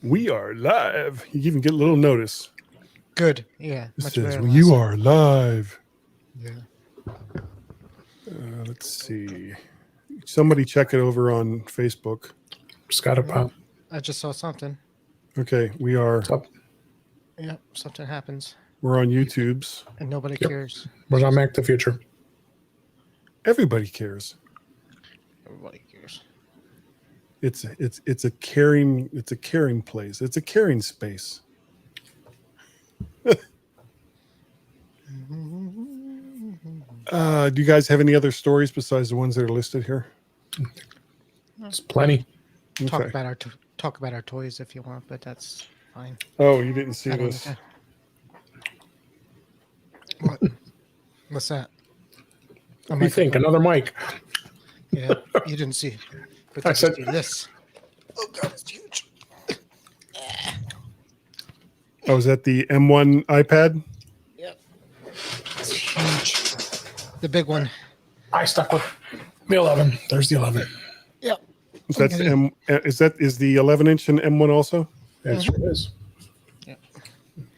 We are live. You even get a little notice. Good. Yeah. It Much says, better. well, you are live. Yeah. Let's see. Somebody check it over on Facebook. Just got to pop. I just saw something. Okay, we are. Yeah, something happens. We're on YouTube's. And nobody cares. We're on Back to the Future. Everybody cares. Everybody cares. It's a caring place. It's a caring space. Do you guys have any other stories besides the ones that are listed here? There's plenty. Talk Okay. about our toys if you want, but that's fine. Oh, you didn't see I don't- this. What? What's that? What do you think? Another mic. Yeah, you didn't see. But I I said- see this. Oh god, it's huge. Oh, is that the M1 iPad? Yep. It's huge. The big one. I stuck with the 11. There's the 11. Yep. That's Okay. is the 11-inch and M1 also? It sure is.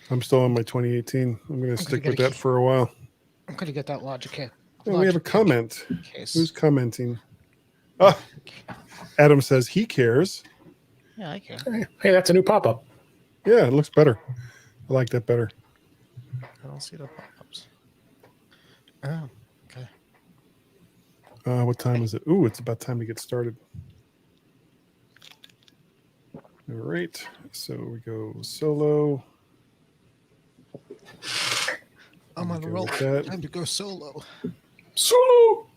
I'm still on my 2018. I'm going to stick with that for a while. I'm gonna get that logic kit. Oh, we have a comment. Case. Who's commenting? Oh, Adam says he cares. Yeah, I care. Hey, that's a new pop-up. Yeah, it looks better. I like that better. I don't see the pop-ups. Oh, okay. What time is it? Ooh, it's about time to get started. All right. So we go solo. I'm on a Go roll. with that. Time to go solo. Solo!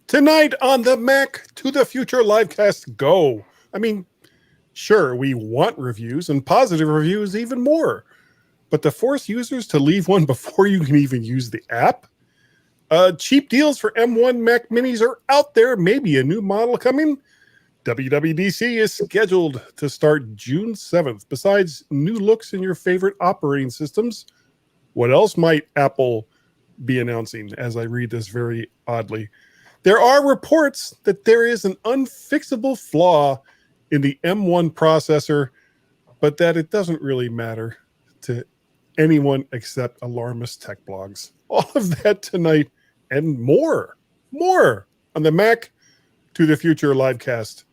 Tonight on the Mac to the Future Livecast Go. I mean, sure, we want reviews and positive reviews even more, but to force users to leave one before you can even use the app? Cheap deals for M1 Mac Minis are out there. Maybe a new model coming. WWDC is scheduled to start June 7th. Besides new looks in your favorite operating systems, what else might Apple be announcing as I read this very oddly? There are reports that there is an unfixable flaw in the M1 processor, but that it doesn't really matter to anyone except alarmist tech blogs. All of that tonight and more on the Mac to the Future Livecast.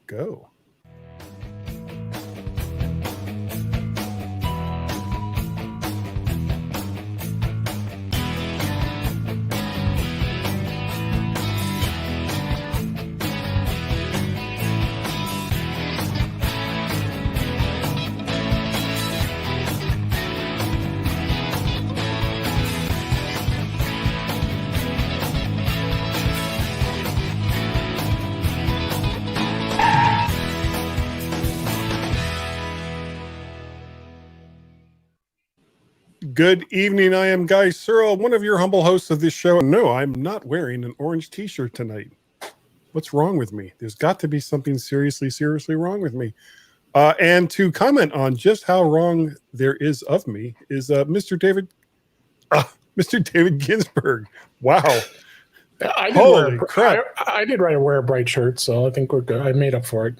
Go. Good evening. I am Guy Searle, one of your humble hosts of this show. No, I'm not wearing an orange t-shirt tonight. What's wrong with me? There's got to be something seriously wrong with me. And to comment on just how wrong there is of me is Mr. David Ginsburg. Wow. Holy crap. I did wear a bright shirt, so I think we're good. I made up for it.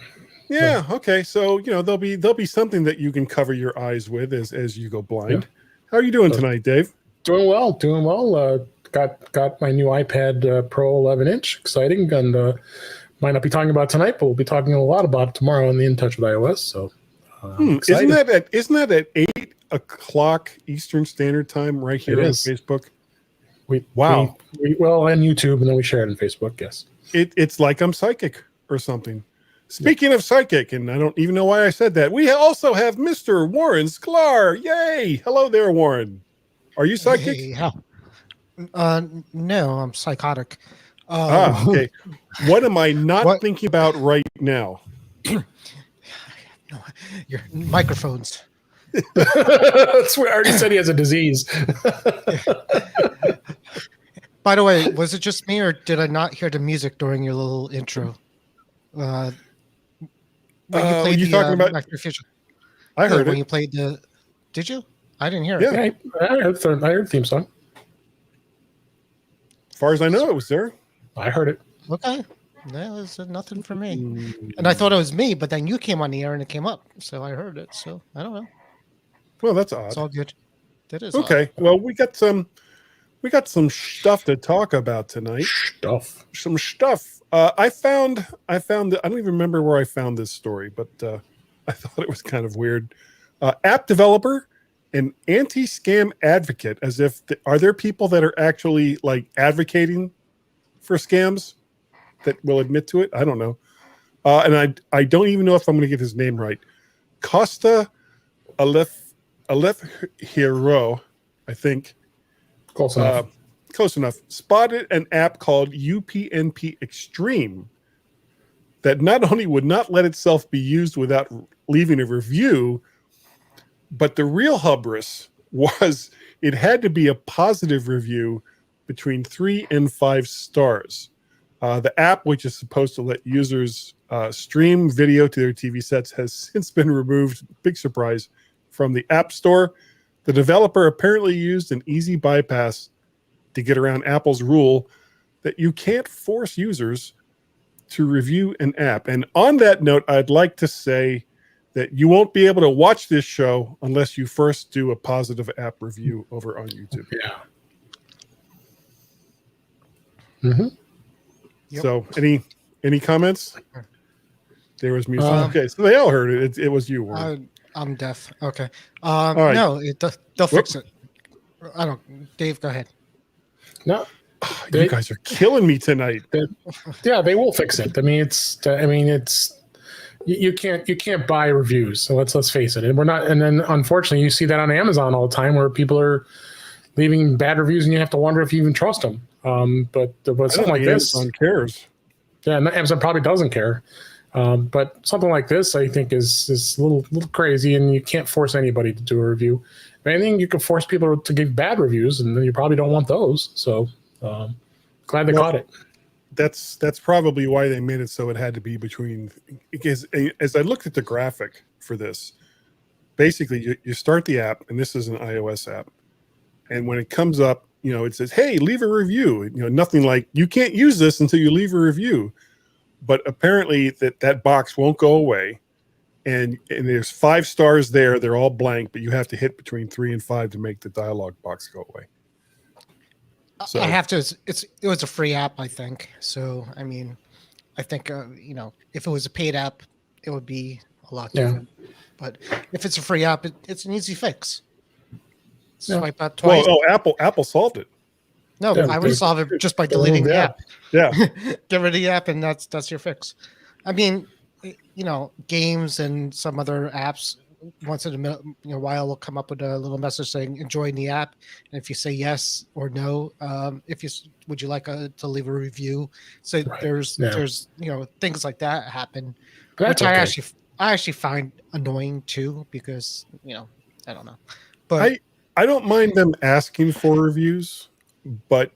Yeah. Okay. So there'll be something that you can cover your eyes with as you go blind. Yeah. How are you doing tonight, Dave? Doing well. Got my new iPad Pro 11-inch. Exciting. And might not be talking about tonight, but we'll be talking a lot about it tomorrow on the In Touch with iOS. So isn't that at 8 o'clock Eastern Standard Time right here on Facebook? Well, and YouTube, and then we share it on Facebook. Yes. It's like I'm psychic or something. Speaking of psychic, and I don't even know why I said that, we also have Mr. Warren Sklar. Yay! Hello there, Warren. Are you psychic? Hey, no, I'm psychotic. Okay. What am I not What? thinking about right now? No, your microphones. That's what I already said he has a disease. By the way, was it just me or did I not hear the music during your little intro? When you Were played you the talking about? Back to the Future. I heard when it. you played the. Did you? I didn't hear Yeah. it. Yeah, I heard the theme song. As far as I know, it was there. I heard it. Okay. No, it's nothing for me. And I thought it was me, but then you came on the air and it came up, so I heard it. So I don't know. Well, that's It's odd. all good. That is Okay. odd. Well, we got some stuff to talk about tonight. Some stuff. I found. I don't even remember where I found this story, but I thought it was kind of weird. App developer and anti-scam advocate. As if are there people that are actually like advocating for scams that will admit to it? I don't know. And I don't even know if I'm going to get his name right. Costa Aleph Hero, I think. Close enough. Close enough. Spotted an app called UPnP Extreme that not only would not let itself be used without leaving a review, but the real hubris was it had to be a positive review between 3 and 5 stars. The app, which is supposed to let users stream video to their TV sets, has since been removed, big surprise, from the App Store. The developer apparently used an easy bypass to get around Apple's rule that you can't force users to review an app. And on that note, I'd like to say that you won't be able to watch this show unless you first do a positive app review over on YouTube. Yeah. Mm-hmm. Yep. So any comments? There was music. Um, Okay, so they all heard it. It was you, Warren. I'm deaf. Okay. right. No, they'll fix it. I don't. Dave, go ahead. No. You guys are killing me tonight. Yeah, they will fix it. I mean, it's you can't buy reviews. So let's face it. And we're not. And then unfortunately, you see that on Amazon all the time, where people are leaving bad reviews, and you have to wonder if you even trust them. But something like this, Amazon cares. Yeah, and Amazon probably doesn't care. But something like this, I think, is a little crazy, and you can't force anybody to do a review. If anything, you can force people to give bad reviews, and then you probably don't want those. So glad they caught it. That's probably why they made it so it had to be between. Because as I looked at the graphic for this, basically you start the app, and this is an iOS app, and when it comes up, it says, "Hey, leave a review." Nothing like you can't use this until you leave a review. But apparently that box won't go away, and there's 5 stars there. They're all blank, but you have to hit between 3 and 5 to make the dialogue box go away. So, I have to. It was a free app, I think. So I mean, I think if it was a paid app, it would be a lot different. But if it's a free app, it's an easy fix. Swipe out twice. Apple solved it. No, I would solve it just by deleting the app. Yeah. Get rid of the app, and that's your fix. I mean, games and some other apps once in a while will come up with a little message saying enjoying the app, and if you say yes or no, would you like to leave a review? So there's things like that happen, which I actually find annoying too, because I don't know, but I don't mind them asking for reviews, but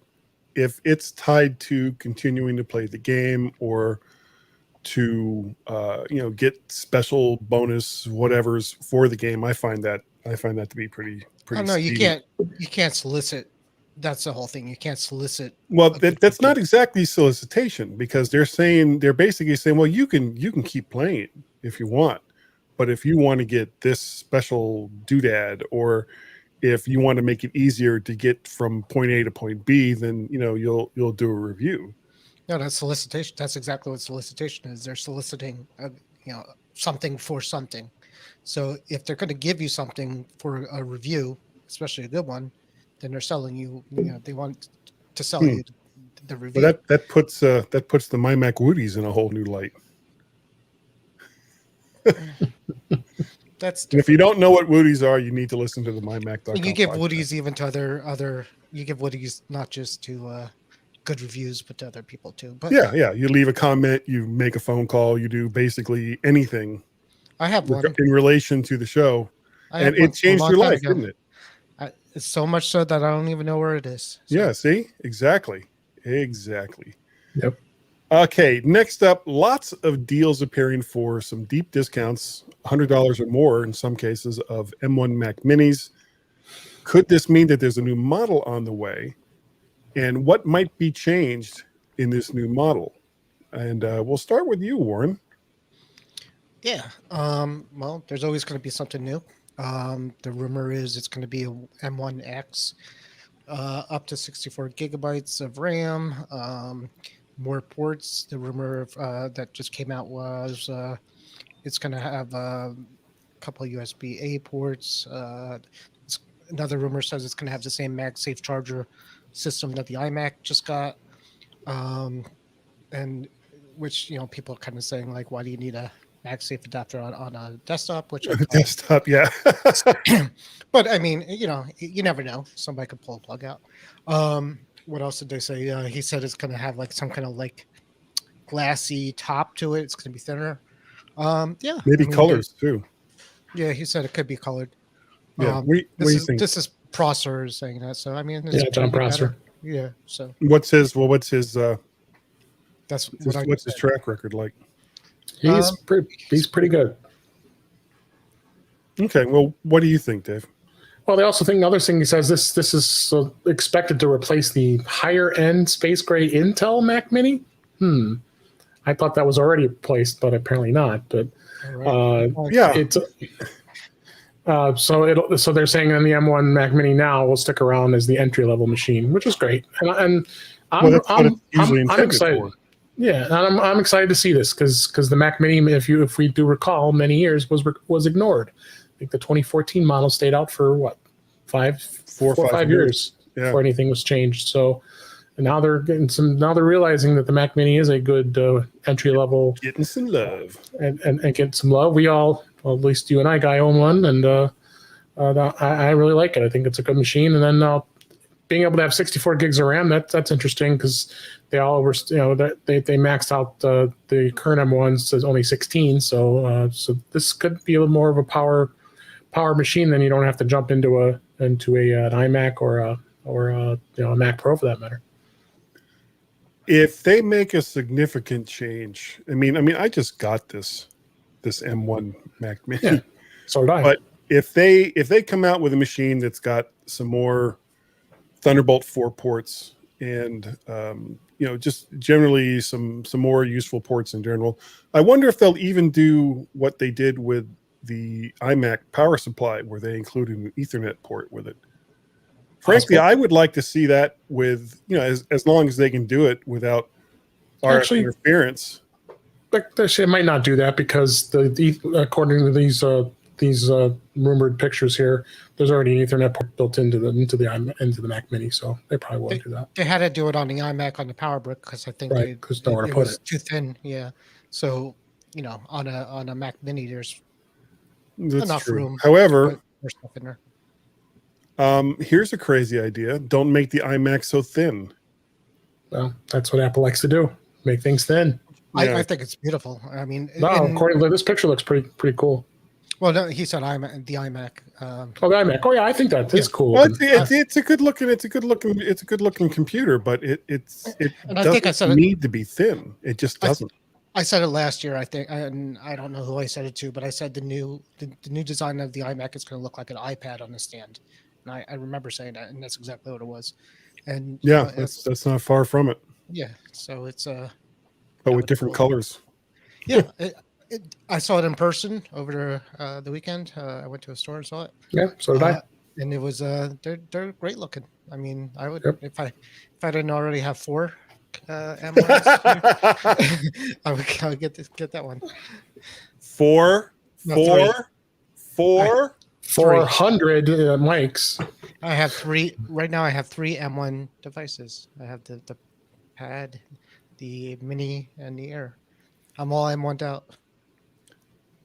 if it's tied to continuing to play the game or to get special bonus whatever's for the game, I find that to be pretty. Oh, no, you can't solicit. That's the whole thing. You can't solicit. Well, that's not exactly solicitation, because they're basically saying, well, you can keep playing it if you want, but if you want to get this special doodad, or if you want to make it easier to get from point A to point B, then you'll do a review. No, that's solicitation. That's exactly what solicitation is. They're soliciting, something for something. So if they're going to give you something for a review, especially a good one, then they're selling you. They want to sell you the review. Well, that puts the MyMac Woodies in a whole new light. That's and if you don't know what Woodies are, you need to listen to the MyMac.com. You give Woodies even to other. You give Woodies not just to good reviews, but to other people too. But Yeah. You leave a comment, you make a phone call, you do basically anything I have one. in relation to the show, I and have one it from a changed long your time life, ago. didn't it? It's so much so that I don't even know where it is. So. Yeah. See, exactly. Yep. Okay, next up, lots of deals appearing for some deep discounts, $100 or more in some cases, of M1 Mac Minis. Could this mean that there's a new model on the way? And what might be changed in this new model? And we'll start with you, Warren. Yeah. Well, there's always going to be something new. The rumor is it's going to be a M1X, up to 64 gigabytes of RAM, more ports. The rumor that just came out was it's going to have a couple of USB-A ports. Another rumor says it's going to have the same MagSafe charger system that the iMac just got, and which people are kind of saying like, why do you need a MagSafe adapter on a desktop? Which I Desktop, yeah. but I mean, you never know. Somebody could pull a plug out. What else did they say? He said it's going to have like some kind of like glassy top to it. It's going to be thinner. Yeah, Maybe colors too. Yeah, he said it could be colored. Yeah. What do you think? This is Prosser saying that. So I mean, John Prosser. Yeah. So what's his what's his track record like? He's pretty good. Okay. Well, what do you think, Dave? Well, they also think another thing he says this is expected to replace the higher end space gray Intel Mac Mini. I thought that was already replaced, but apparently not. But Yeah. it's so they're saying on the M1 Mac Mini now will stick around as the entry level machine, which is great. And I'm excited. For. Yeah, and I'm excited to see this because the Mac Mini, if we do recall, many years was ignored. I think the 2014 model stayed out for what, 4 or 5 years before anything was changed. So and now they're realizing that the Mac Mini is a good entry level, getting some love and get some love. We all, well, at least you and I own one, and I really like it. I think it's a good machine. And then being able to have 64 gigs of RAM, that's interesting because they all were, they maxed out the current M1s to only 16. So this could be a little more of a power machine. Then you don't have to jump into an iMac or a Mac Pro for that matter. If they make a significant change, I mean, I just got this M1 Mac Mini. Yeah, so did I. But if they come out with a machine that's got some more Thunderbolt 4 ports and just generally some more useful ports in general, I wonder if they'll even do what they did with the iMac power supply, where they included an Ethernet port with it. Frankly, I would like to see that with, as long as they can do it without our interference. But they might not do that because according to these rumored pictures here, there's already an Ethernet port built into the Mac Mini, so they probably won't do that. They had to do it on the iMac on the power brick because I think because nowhere to put it. Too thin. Yeah, so on a Mac Mini, there's That's enough true. room. However, there's stuff in there. Here's a crazy idea. Don't make the iMac so thin. Well, that's what Apple likes to do. Make things thin. Yeah. I think it's beautiful. I mean, according to this picture, looks pretty cool. Well, no, he said the iMac. The iMac. Oh yeah, I think that is cool. Well, it's a good looking computer, but it doesn't need to be thin. It just doesn't. I said it last year, I think, and I don't know who I said it to, but I said the new design of the iMac is going to look like an iPad on a stand. And I remember saying that, and that's exactly what it was. And yeah, that's not far from it. Yeah, so it's but with different colors. Yeah, I saw it in person over the weekend. I went to a store and saw it. Yeah, so did I. And it was they're great looking. I mean, I would if I didn't already have 4 M1s, I would get that one. 400 mics. I have 3 right now. I have 3 M1 devices. I have the Pad, the Mini, and the Air. I'm all M1'd out.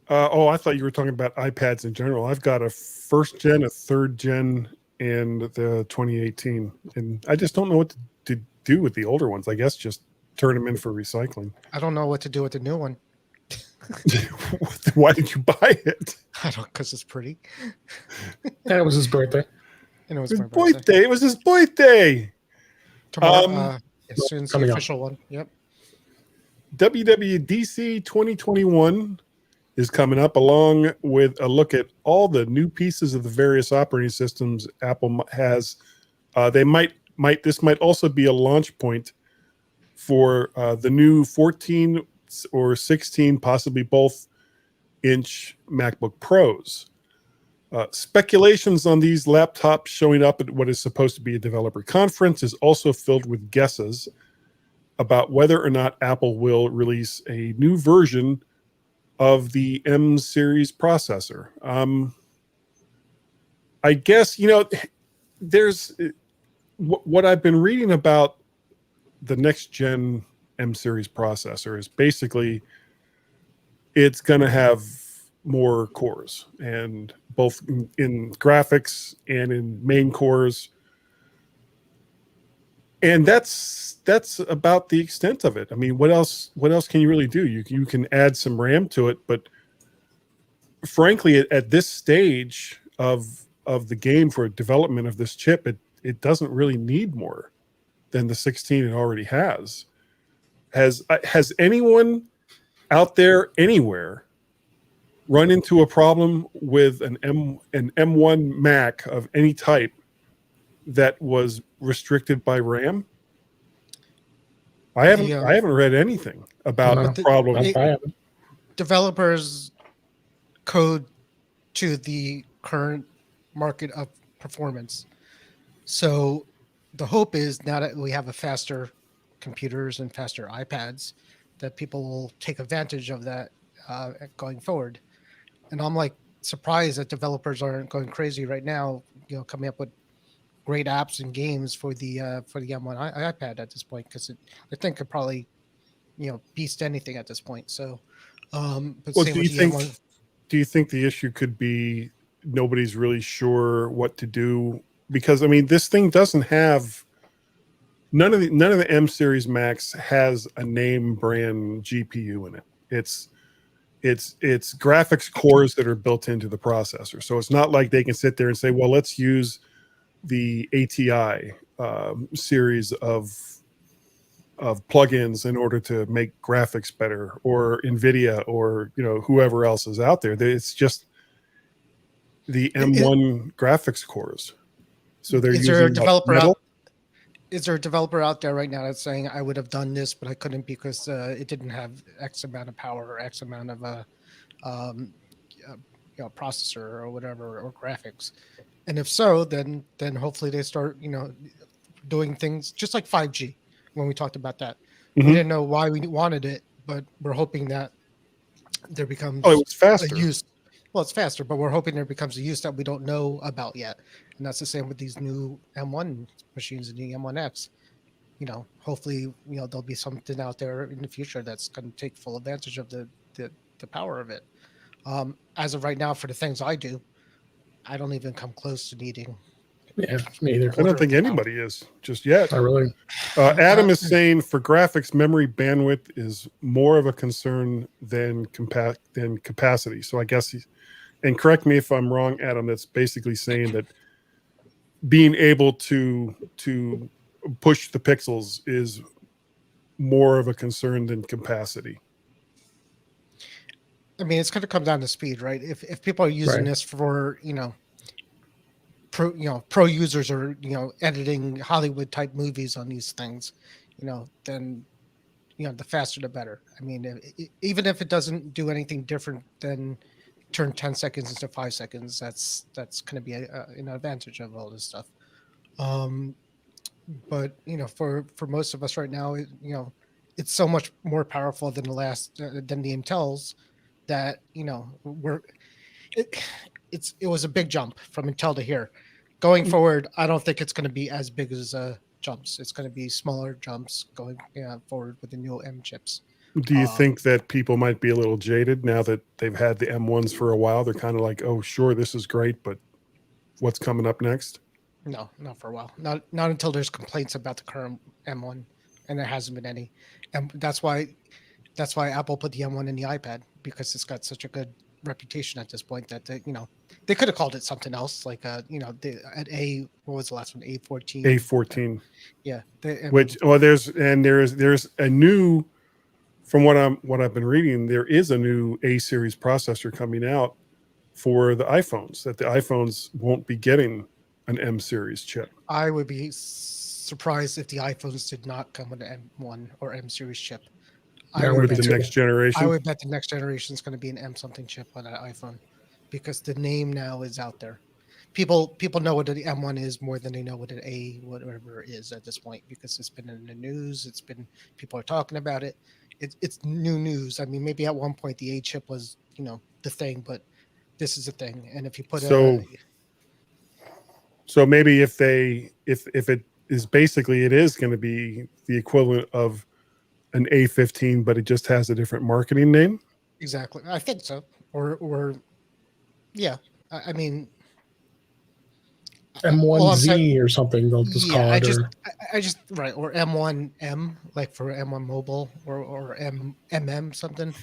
I thought you were talking about iPads in general. I've got a 1st gen, a 3rd gen, and the 2018, and I just don't know what to do with the older ones? I guess just turn them in for recycling. I don't know what to do with the new one. Why did you buy it? I don't, because it's pretty. And it was his birthday. And it was His my birthday. birthday. It was his birthday. Tomorrow, as soon as the coming up. official one. Yep. WWDC 2021 is coming up, along with a look at all the new pieces of the various operating systems Apple has. This might also be a launch point for the new 14 or 16, possibly both inch MacBook Pros. Speculations on these laptops showing up at what is supposed to be a developer conference is also filled with guesses about whether or not Apple will release a new version of the M series processor. I guess, there's what I've been reading about the next gen M series processor is basically it's going to have more cores, and both in graphics and in main cores. And that's about the extent of it. I mean, what else can you really do? You can add some RAM to it, but frankly, at this stage of the game for development of this chip, it doesn't really need more than the 16 it already has. Has anyone out there anywhere run into a problem with an M1 Mac of any type that was restricted by RAM? I haven't read anything about a problem. Developers code to the current market of performance. So the hope is now that we have a faster computers and faster iPads, that people will take advantage of that going forward. And I'm like surprised that developers aren't going crazy right now, coming up with great apps and games for the M1 iPad at this point, because I think could probably beast anything at this point. So, but Well, same do with you the think M1. do you think the issue could be nobody's really sure what to do? Because I mean, this thing doesn't have none of the M series Macs has a name brand GPU in it. It's graphics cores that are built into the processor. So it's not like they can sit there and say, well, let's use the ATI series of plugins in order to make graphics better, or NVIDIA, or whoever else is out there. It's just the M1 graphics cores. So they're Is there a using developer metal. Is there a developer out there right now that's saying I would have done this, but I couldn't because it didn't have X amount of power or X amount of processor or whatever, or graphics? And if so, then hopefully they start doing things just like 5G when we talked about that. Mhm. We didn't know why we wanted it, but we're hoping that there becomes It was faster. a use. Well, it's faster, but we're hoping there becomes a use that we don't know about yet. And that's the same with these new M1 machines and the M1X. Hopefully, there'll be something out there in the future that's going to take full advantage of the power of it. As of right now, for the things I do, I don't even come close to needing. Yeah, me either. I don't think anybody is just yet. I really. Adam is saying for graphics, memory bandwidth is more of a concern than capacity. So I guess and correct me if I'm wrong, Adam, that's basically saying that being able to push the pixels is more of a concern than capacity. I mean, it's going to come down to speed, right? If people are using this for pro users, or editing Hollywood type movies on these things, then the faster the better. I mean, even if it doesn't do anything different than turn 10 seconds into 5 seconds, that's going to be an advantage of all this stuff. But for most of us right now, it's so much more powerful than than the Intels, that it was a big jump from Intel to here. Going forward, I don't think it's going to be as big as jumps. It's going to be smaller jumps going forward with the new M chips. Do you think that people might be a little jaded now that they've had the M1s for a while? They're kind of like, oh, sure, this is great, but what's coming up next? No, not for a while. Not until there's complaints about the current M1, and there hasn't been any. And that's why Apple put the M1 in the iPad, because it's got such a good reputation at this point that they could have called it something else, like at what was the last one, A14. A14, Yeah, which there's a new, from what I've been reading, there is a new A series processor coming out for the iPhones, that the iPhones won't be getting an M series chip. I would be surprised if the iPhones did not come with an M1 or M series chip. That would be the next generation. I would bet the next generation is going to be an M something chip on an iPhone, because the name now is out there. People know what the M1 is more than they know what an A whatever it is at this point, because it's been in the news. People are talking about it. It's new news. I mean, maybe at one point the A chip was the thing, but this is a thing. And if you put so maybe if it is basically, it is going to be the equivalent of an A15, but it just has a different marketing name. Exactly, I think so. Or yeah, I mean M1Z or something. They'll just call it. I just right, or M1M, like for M1 Mobile, or MM something.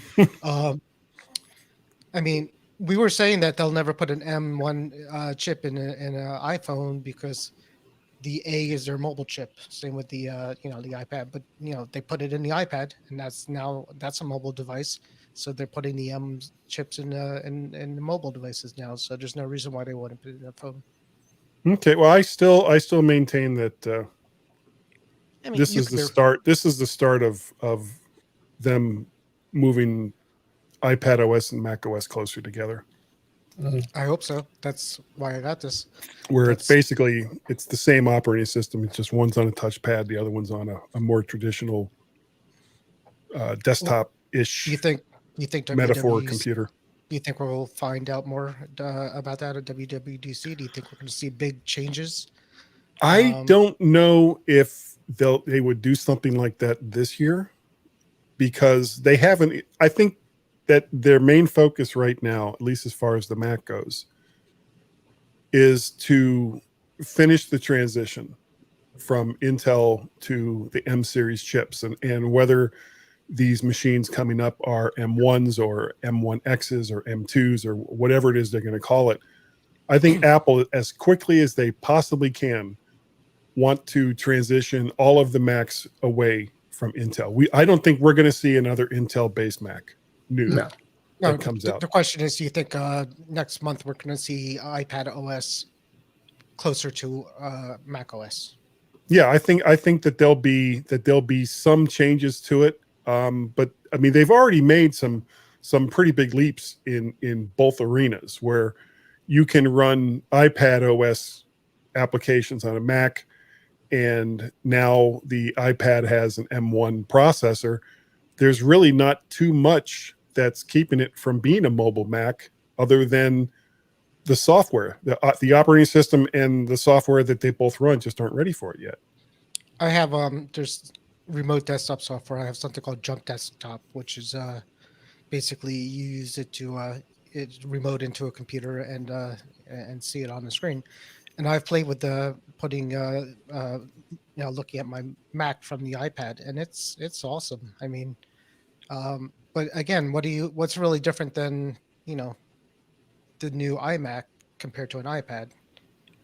I mean, we were saying that they'll never put an M1 chip in an iPhone because the A is their mobile chip. Same with the the iPad, but they put it in the iPad, and that's a mobile device. So they're putting the M chips in the mobile devices now. So there's no reason why they wouldn't put it in a phone. Okay, well, I still maintain that I mean, this is the start. This is the start of them moving iPad OS and Mac OS closer together. I hope so. That's why I got this. Where it's the same operating system. It's just one's on a touchpad, the other one's on a more traditional desktop-ish. You think metaphor computer? Do you think we'll find out more about that at WWDC? Do you think we're going to see big changes? I don't know if they would do something like that this year, because they haven't. I think that their main focus right now, at least as far as the Mac goes, is to finish the transition from Intel to the M series chips, and whether these machines coming up are M1s or M1Xs or M2s or whatever it is they're going to call it. I think Apple, as quickly as they possibly can, want to transition all of the Macs away from Intel. I don't think we're going to see another Intel-based Mac that comes out. The question is, do you think next month we're going to see iPad OS closer to Mac OS? Yeah, I think that there'll be some changes to it. But I mean, they've already made some pretty big leaps in both arenas, where you can run iPad OS applications on a Mac, and now the iPad has an M1 processor. There's really not too much that's keeping it from being a mobile Mac, other than the software, the operating system and the software that they both run just aren't ready for it yet. I have there's remote desktop software. I have something called Jump Desktop, which is basically you use it to remote into a computer and see it on the screen. And I've played with putting looking at my Mac from the iPad, and it's awesome. I mean, but again, what's really different than the new iMac compared to an iPad?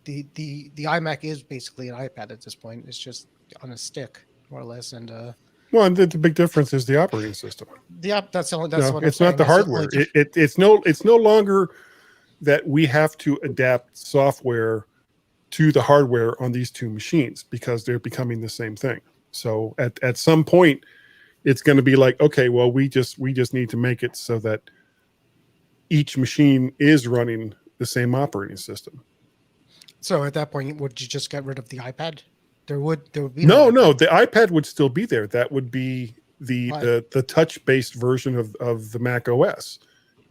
The iMac is basically an iPad at this point. It's just on a stick, more or less, and the big difference is the operating system. That's what it's not the hardware. It's no longer that we have to adapt software to the hardware on these two machines, because they're becoming the same thing. So at some point, it's going to be like, okay, well, we just need to make it so that each machine is running the same operating system. So at that point, would you just get rid of the iPad? There would be no. The iPad would still be there. That would be the touch-based version of the Mac OS.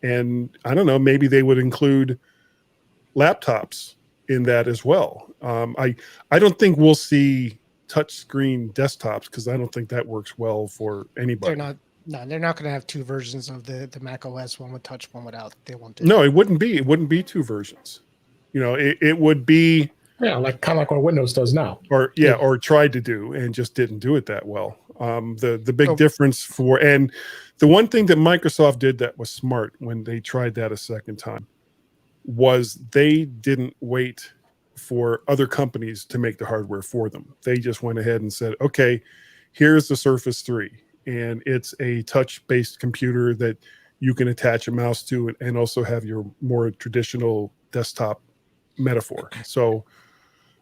And I don't know, maybe they would include laptops in that as well. I don't think we'll see touchscreen desktops, because I don't think that works well for anybody. They're not going to have two versions of the Mac OS, one with touch, one without. They won't do. No, it wouldn't be two versions. It would be Yeah, like kind of like what Windows does now. or tried to do and just didn't do it that well. The big difference and the one thing that Microsoft did that was smart when they tried that a second time was they didn't wait for other companies to make the hardware for them. They just went ahead and said, okay, here's the Surface 3, and it's a touch-based computer that you can attach a mouse to and also have your more traditional desktop metaphor. So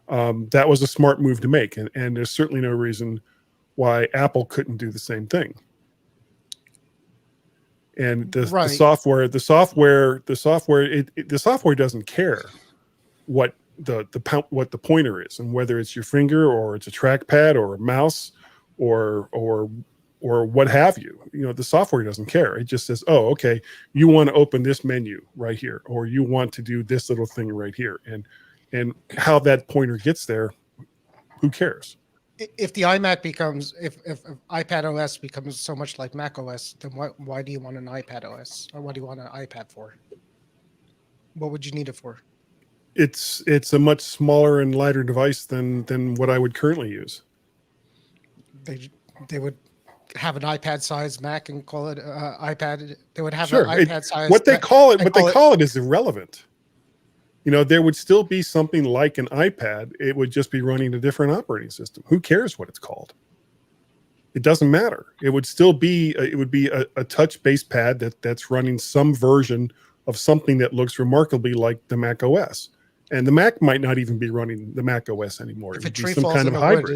that was a smart move to make, and there's certainly no reason why Apple couldn't do the same thing. And the software doesn't care what the pointer is, and whether it's your finger or it's a trackpad or a mouse or what have you. The software doesn't care. It just says, oh, okay, you want to open this menu right here, or you want to do this little thing right here, and how that pointer gets there, who cares? If the iMac becomes, if iPad OS becomes so much like Mac OS, then why do you want an iPad OS, or what do you want an iPad for? What would you need it for? It's a much smaller and lighter device than what I would currently use. They would have an iPad-sized Mac and call it iPad. They would have an iPad-sized. What they call it is irrelevant. There would still be something like an iPad. It would just be running a different operating system. Who cares what it's called? It doesn't matter. It would still be a touch-based pad that's running some version of something that looks remarkably like the Mac OS. And the Mac might not even be running the Mac OS anymore. If a tree falls in the wood,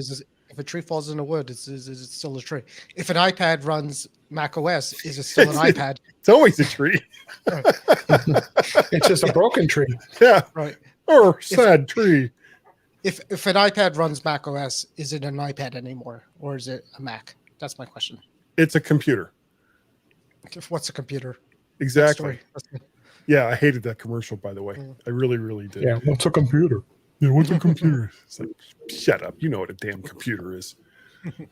if a tree falls in the wood, is it still a tree? If an iPad runs Mac OS, is it still an iPad? It's always a tree. It's just a broken tree. Yeah. Right. Or sad tree. If an iPad runs Mac OS, is it an iPad anymore, or is it a Mac? That's my question. It's a computer. What's a computer? Exactly. Yeah, I hated that commercial, by the way. I really, really did. Yeah, what's a computer? Yeah, what's a computer? It's like, shut up. You know what a damn computer is.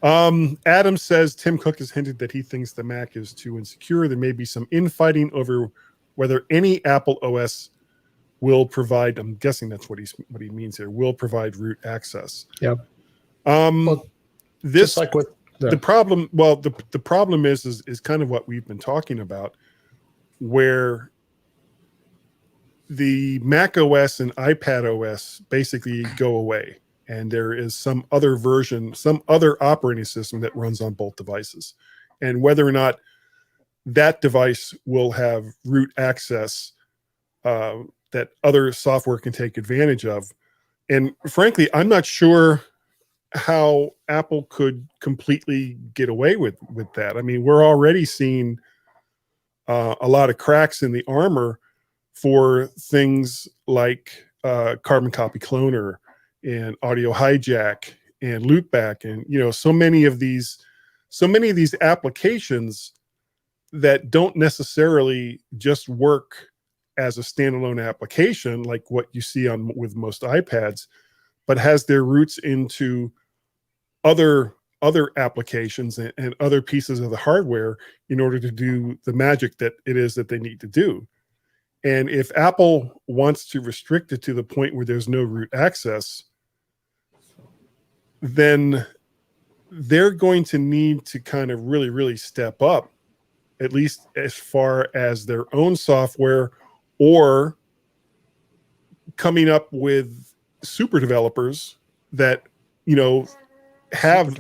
Adam says Tim Cook has hinted that he thinks the Mac is too insecure. There may be some infighting over whether any Apple OS will provide, I'm guessing that's what he means here, will provide root access. Yep. This like what the problem, the problem is kind of what we've been talking about, where the Mac OS and iPad OS basically go away, and there is some other version, some other operating system that runs on both devices. And whether or not that device will have root access that other software can take advantage of. And frankly, I'm not sure how Apple could completely get away with that. I mean, we're already seeing a lot of cracks in the armor for things like carbon copy cloner and audio hijack and loopback, and so many of these applications that don't necessarily just work as a standalone application like what you see with most iPads, but has their roots into other applications and other pieces of the hardware in order to do the magic that it is that they need to do. And if Apple wants to restrict it to the point where there's no root access, then they're going to need to kind of really, really step up, at least as far as their own software, or coming up with super developers that, have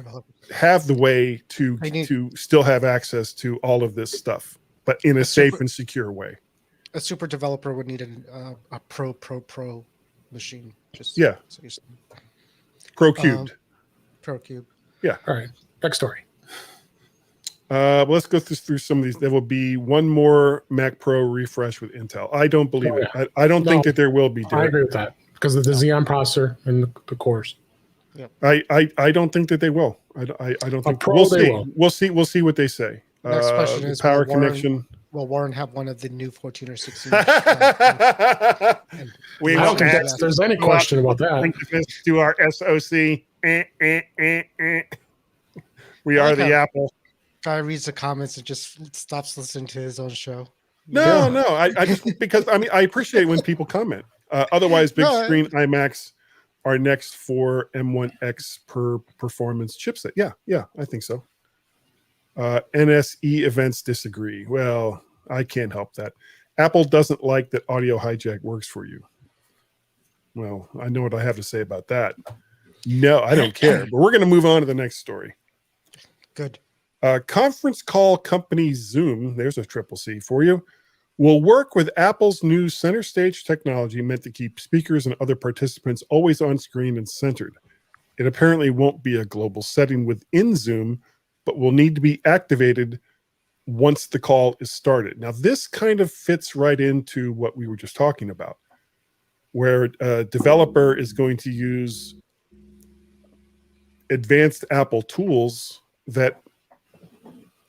the way to still have access to all of this stuff, but in a safe and secure way. A super developer would need a pro machine. Pro cubed. Pro cube. Yeah. All right. Next story. Let's go through some of these. There will be one more Mac Pro refresh with Intel. I don't believe it. I don't think that there will be. I agree with that because of the Xeon processor and the cores. Yeah. I don't think that they will. I don't think Pro, we'll see. will. We'll see what they say. Next question is power connection. Will Warren have one of the new 14 or 16? I don't think there's any question about that. Do our SOC. We are the Apple. Guy reads the comments and just stops listening to his own show. I just because I appreciate when people comment. Otherwise, big screen iMacs our next 4 M1X per performance chipset. Yeah, I think so. NSE events disagree. Well, I can't help that. Apple doesn't like that audio hijack works for you. Well, I know what I have to say about that. No, I don't care. But we're going to move on to the next story. Good. Conference call company Zoom, there's a triple C for you, will work with Apple's new center stage technology meant to keep speakers and other participants always on screen and centered. It apparently won't be a global setting within Zoom, but will need to be activated once the call is started. Now, this kind of fits right into what we were just talking about, where a developer is going to use advanced Apple tools that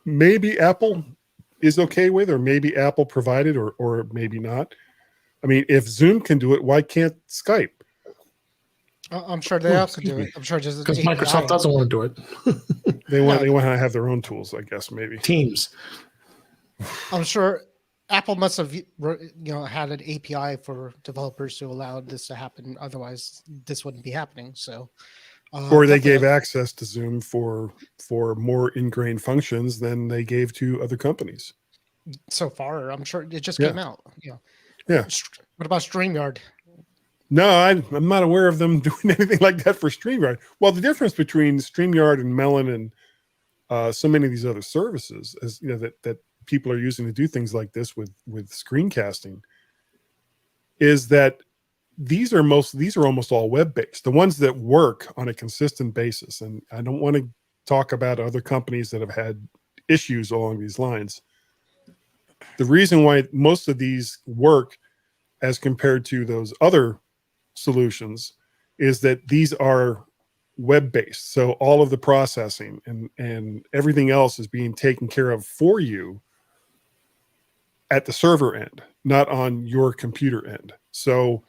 maybe Apple is okay with, or maybe Apple provided, or maybe not. I mean, if Zoom can do it, why can't Skype? I'm sure they also do it. I'm sure just Because Microsoft doesn't want to do it. They want to have their own tools, I guess, maybe. Teams. I'm sure Apple must have had an API for developers to allow this to happen. Otherwise, this wouldn't be happening. So, or they gave access to Zoom for more ingrained functions than they gave to other companies. So far, I'm sure it just came out. Yeah. What about StreamYard? No, I'm not aware of them doing anything like that for StreamYard. Well, the difference between StreamYard and Melon and so many of these other services, is that people are using to do things like this with screencasting, is that these are almost all web-based. The ones that work on a consistent basis, and I don't want to talk about other companies that have had issues along these lines. The reason why most of these work as compared to those other solutions is that these are web-based. So all of the processing and everything else is being taken care of for you at the server end, not on your computer end. So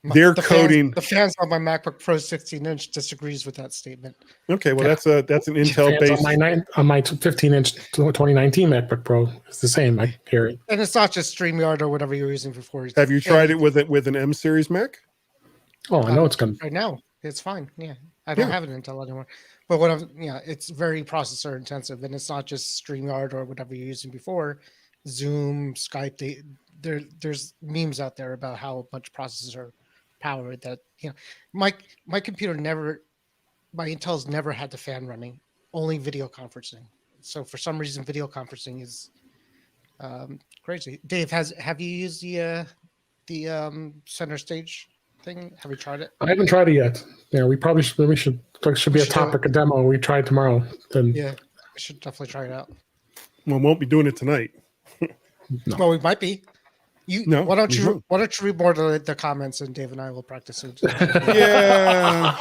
they're coding. The fans on my MacBook Pro 16-inch disagrees with that statement. Okay, well that's an Intel based. On my 15-inch 2019 MacBook Pro, it's the same. I hear it. And it's not just StreamYard or whatever you're using before. Have you tried it with an M series Mac? Oh, I know it's coming. Right now, it's fine. Yeah, I don't have an Intel anymore. But it's very processor intensive, and it's not just StreamYard or whatever you're using before. Zoom, Skype, there's memes out there about how much processor power that my computer my Intel's never had the fan running, only video conferencing. So for some reason, video conferencing is crazy. Dave, have you used the center stage thing? Have you tried it? I haven't tried it yet. Yeah, we should be a topic, a demo. We try it tomorrow. Then we should definitely try it out. Well, we won't be doing it tonight. No. Well, we might be. Why don't you read more of the comments, and Dave and I will practice it. Yeah.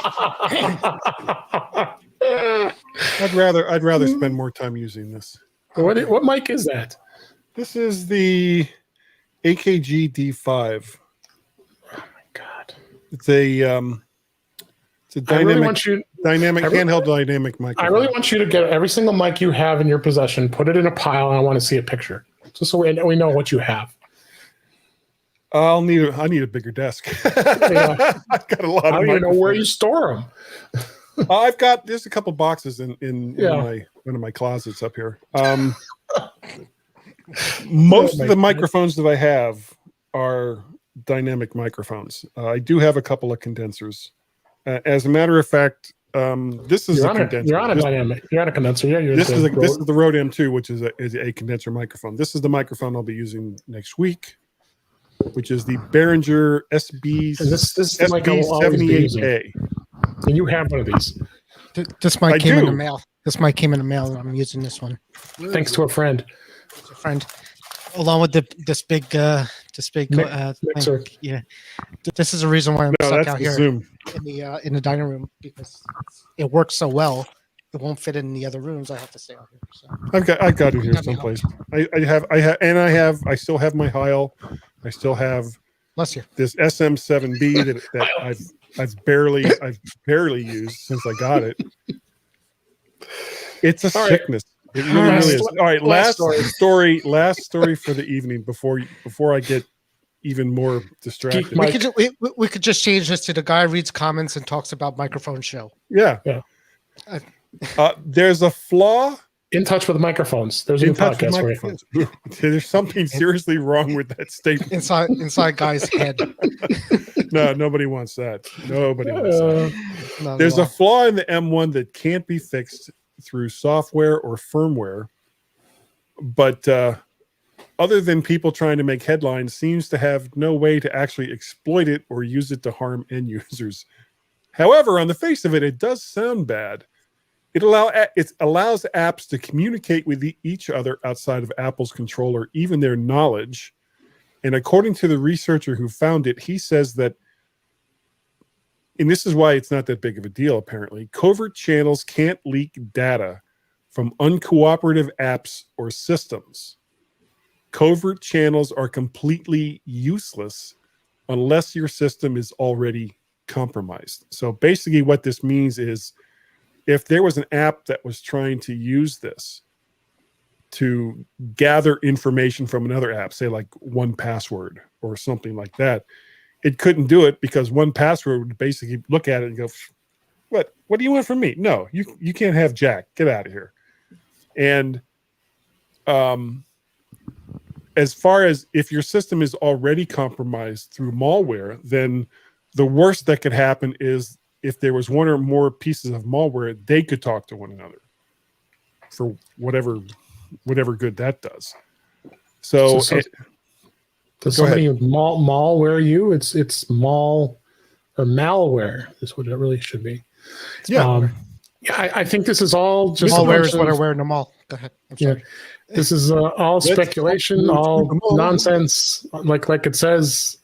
I'd rather spend more time using this. What mic is that? This is the AKG D5. Oh my god! It's a dynamic handheld dynamic microphone. I really want you to get every single mic you have in your possession, put it in a pile, and I want to see a picture, just so we know what you have. I need a bigger desk. Yeah. I've got a lot. I don't even know where you store them. There's a couple boxes in one of my closets up here. Most of the microphones that I have are dynamic microphones. I do have a couple of condensers. As a matter of fact, this is a condenser. You're on a dynamic. You're on a condenser. Yeah, this is the Rode M2, which is a condenser microphone. This is the microphone I'll be using next week, which is the Behringer SB78A. And you have one of these. This mic came in the mail. This mic came in the mail, and I'm using this one. Thanks to a friend. It's a friend, along with this big mixer. Yeah, this is the reason why I'm stuck out here in the dining room, because it works so well. It won't fit in the other rooms. I have to stay out here. So. I've got it here someplace. I still have my Heil. I still have this SM7B that I've barely used since I got it. It's a sickness. It really is. All right, last story for the evening before I get even more distracted. We could just change this to the guy reads comments and talks about microphone show. Yeah. There's a flaw. In touch with microphones. There's a new podcast for you. There's something seriously wrong with that statement. Inside guy's head. No, nobody wants that. Nobody wants that. There's a flaw in the M1 that can't be fixed through software or firmware, but other than people trying to make headlines, seems to have no way to actually exploit it or use it to harm end users. However, on the face of it, it does sound bad. It allows apps to communicate with each other outside of Apple's control or even their knowledge. And according to the researcher who found it, he says that, and this is why it's not that big of a deal, apparently, covert channels can't leak data from uncooperative apps or systems. Covert channels are completely useless unless your system is already compromised. So basically what this means is, if there was an app that was trying to use this to gather information from another app, say like 1Password or something like that, it couldn't do it because 1Password would basically look at it and go, what do you want from me? No, you can't have Jack. Get out of here. And as far as if your system is already compromised through malware, then the worst that could happen is if there was one or more pieces of malware, they could talk to one another for whatever good that does. So does somebody malware you? It's mal or malware is what it really should be. Yeah. I think this is all just malware is what I wear in the mall. Go ahead. I'm sorry. This is all speculation, all nonsense. Like it says,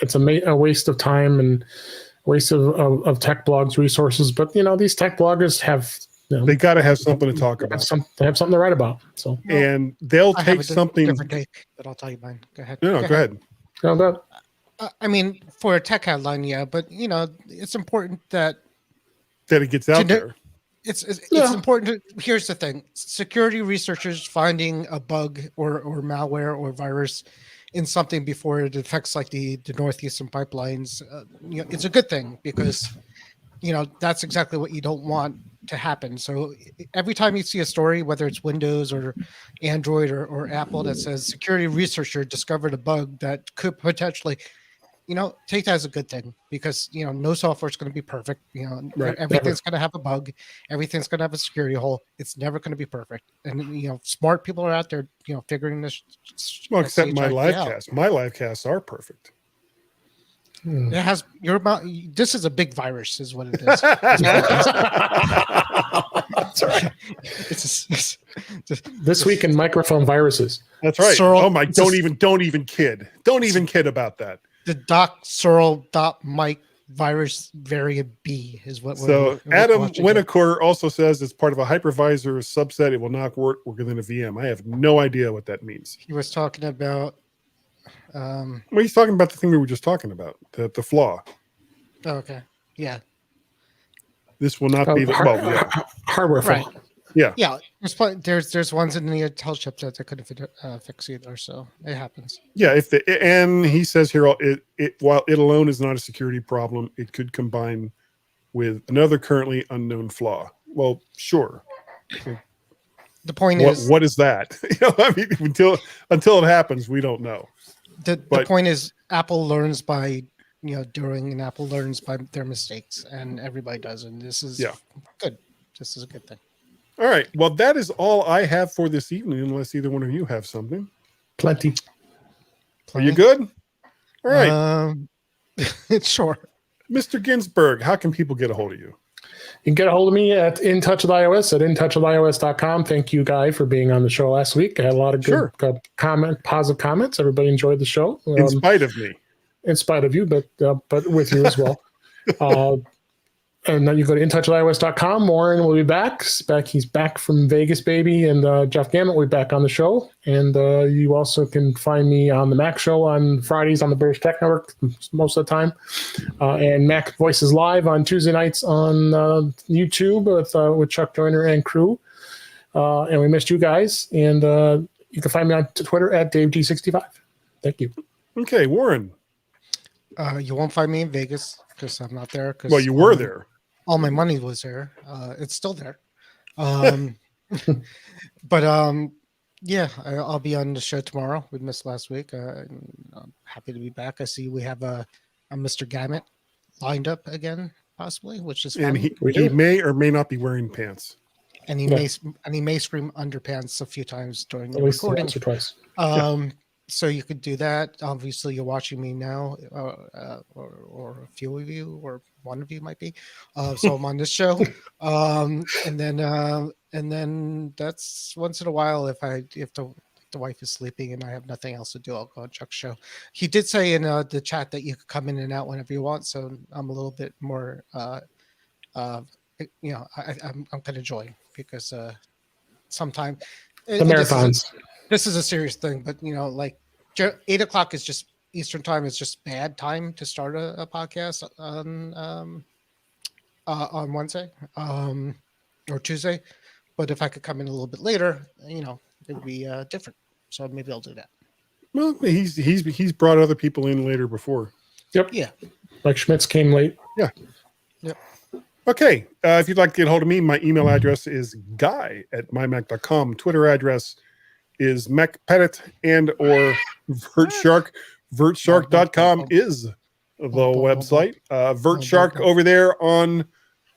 it's a waste of time and waste of tech blogs resources. But these tech bloggers have they got to have something to talk about. They have something to write about. So and they'll take something different take, but I'll tell you mine. Go ahead. No, go ahead. I mean, for a tech headline, but it's important that it gets out there. It's important to, here's the thing: security researchers finding a bug or malware or virus in something before it affects like the northeastern pipelines, it's a good thing because that's exactly what you don't want to happen. So every time you see a story, whether it's Windows or Android or Apple, that says security researcher discovered a bug that could potentially, take that as a good thing because no software is going to be perfect. Right. Everything's going to have a bug. Everything's going to have a security hole. It's never going to be perfect. And smart people are out there, figuring this. Well, except my live cast. My live casts are perfect. It has this is a big virus, is what it is. That's right. This week in microphone viruses. That's right. Oh my! Don't even kid. Don't even kid about that. The .Searle.Mike virus variant B is what. Adam Winnicor also says it's part of a hypervisor subset. It will not work within a VM. I have no idea what that means. He was talking about. Well, he's talking about the thing we were just talking about, the flaw. Oh, okay. Yeah. This will not be the hardware flaw. Right. Yeah. There's ones in the Intel chip that they couldn't fix either, so it happens. Yeah. And he says here, while it alone is not a security problem, it could combine with another currently unknown flaw. Well, sure. The point is, what is that? Until it happens, we don't know. The point is, Apple learns by doing, and Apple learns by their mistakes, and everybody does. And this is good. This is a good thing. All right. Well, that is all I have for this evening, unless either one of you have something. Plenty. Are you good? All right. Sure. Mr. Ginsburg, how can people get a hold of you? You can get a hold of me at In Touch with iOS at intouchwithios.com. Thank you, Guy, for being on the show last week. I had a lot of good positive comments. Everybody enjoyed the show. In spite of me. In spite of you, but with you as well. And then you go to intouchwithios.com. Warren will be back. He's back from Vegas, baby. And Jeff Gammett will be back on the show. And you also can find me on the Mac Show on Fridays on the British Tech Network most of the time. And Mac Voices Live on Tuesday nights on YouTube with Chuck Joyner and crew. And we missed you guys. And you can find me on Twitter at DaveD65. Thank you. Okay, Warren. You won't find me in Vegas because I'm not there. Cause Well, you were there. All my money was there. It's still there. But yeah, I'll be on the show tomorrow. We missed last week. I'm happy to be back. I see we have a Mr. Gamut lined up again, possibly, which is And fun. he may or may not be wearing pants. And he may scream underpants a few times during the At least recording. once or twice. So you could do that. Obviously, you're watching me now, or a few of you, or one of you might be. So I'm on this show, and then that's once in a while. If the wife is sleeping and I have nothing else to do, I'll go on Chuck's show. He did say in the chat that you could come in and out whenever you want. So I'm a little bit more, I'm kind of joy because sometimes The marathons. This is a serious thing, but like 8:00 is just Eastern time. Is just bad time to start a podcast on Wednesday or Tuesday. But if I could come in a little bit later, it would be different. So maybe I'll do that. Well, he's brought other people in later before. Yep. Yeah. Like Schmitz came late. Yeah. Yep. Okay. If you'd like to get hold of me, my email address is guy@mymac.com. Twitter address is MacPettit and or VertShark. VertShark.com is the website. VertShark over there on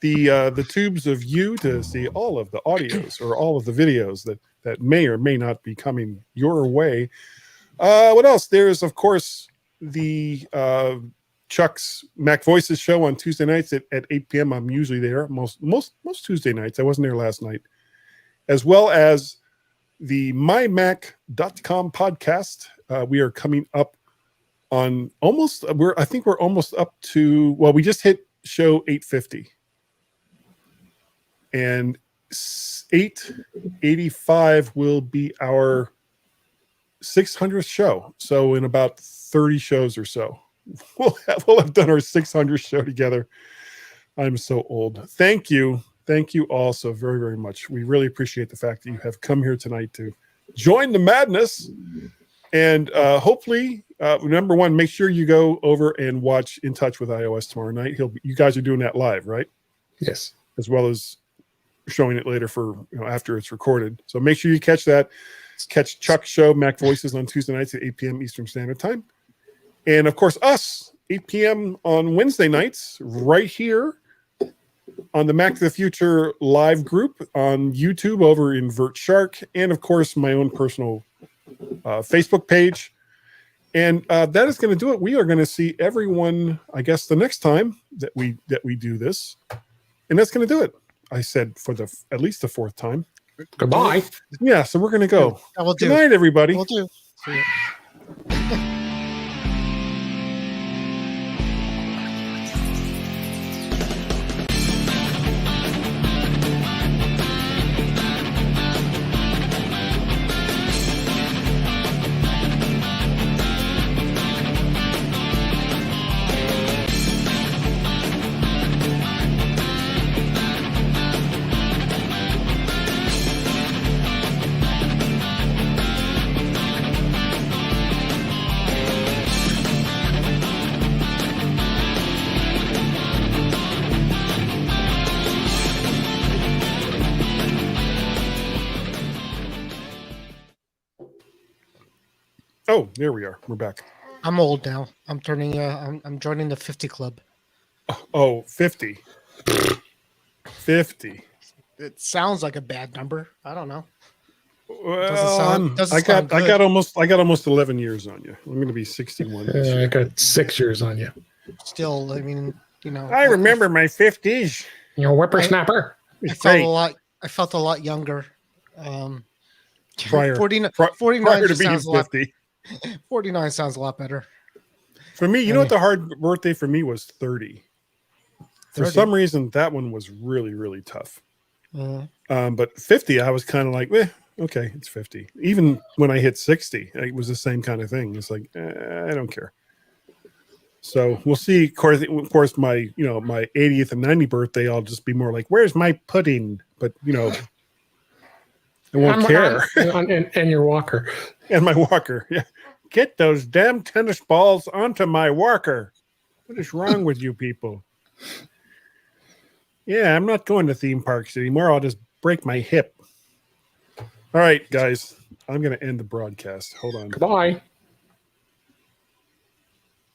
the tubes of you to see all of the audios or all of the videos that may or may not be coming your way. What else? There's, of course, the Chuck's Mac Voices show on Tuesday nights at 8 p.m. I'm usually there most Tuesday nights. I wasn't there last night. As well as the mymac.com podcast. We are coming up on I think we're almost up to, well, we just hit show 850. And 885 will be our 600th show. So in about 30 shows or so, we'll have done our 600th show together. I'm so old. Thank you all so very, very much. We really appreciate the fact that you have come here tonight to join the madness. And hopefully, number one, make sure you go over and watch In Touch with iOS tomorrow night. You guys are doing that live, right? Yes. As well as showing it later for after it's recorded. So make sure you catch that. Catch Chuck's show, Mac Voices, on Tuesday nights at 8 p.m. Eastern Standard Time. And of course, us, 8 p.m. on Wednesday nights, right here on the Mac to the Future live group on YouTube over in VertShark, and of course, my own personal Facebook page. And that is going to do it. We are going to see everyone, I guess, the next time that we do this. And that's going to do it. I said for at least the fourth time. Goodbye. Yeah, so we're going to go. Good night, everybody. We'll do. See you. Oh, there we are. We're back. I'm old now. I'm turning. I'm joining the 50 club. Oh, 50. 50. It sounds like a bad number. I don't know. Well, I got almost 11 years on you. I'm going to be 61. This year. I got 6 years on you. Still, I mean, I remember my 50s. You're a whippersnapper. I felt a lot younger. Prior 49 prior to being 50. 49 sounds a lot better. For me, you know what the hard birthday for me was? 30. For 30. some reason, that one was really, really tough. Uh-huh. But 50, I was kind of like, okay, it's 50. Even when I hit 60, it was the same kind of thing. It's like, I don't care. So we'll see. Of course, my my 80th and 90th birthday, I'll just be more like, where's my pudding? But I won't care. And your walker. And my walker, yeah. Get those damn tennis balls onto my walker. What is wrong with you people? Yeah, I'm not going to theme parks anymore. I'll just break my hip. All right, guys. I'm going to end the broadcast. Hold on. Goodbye.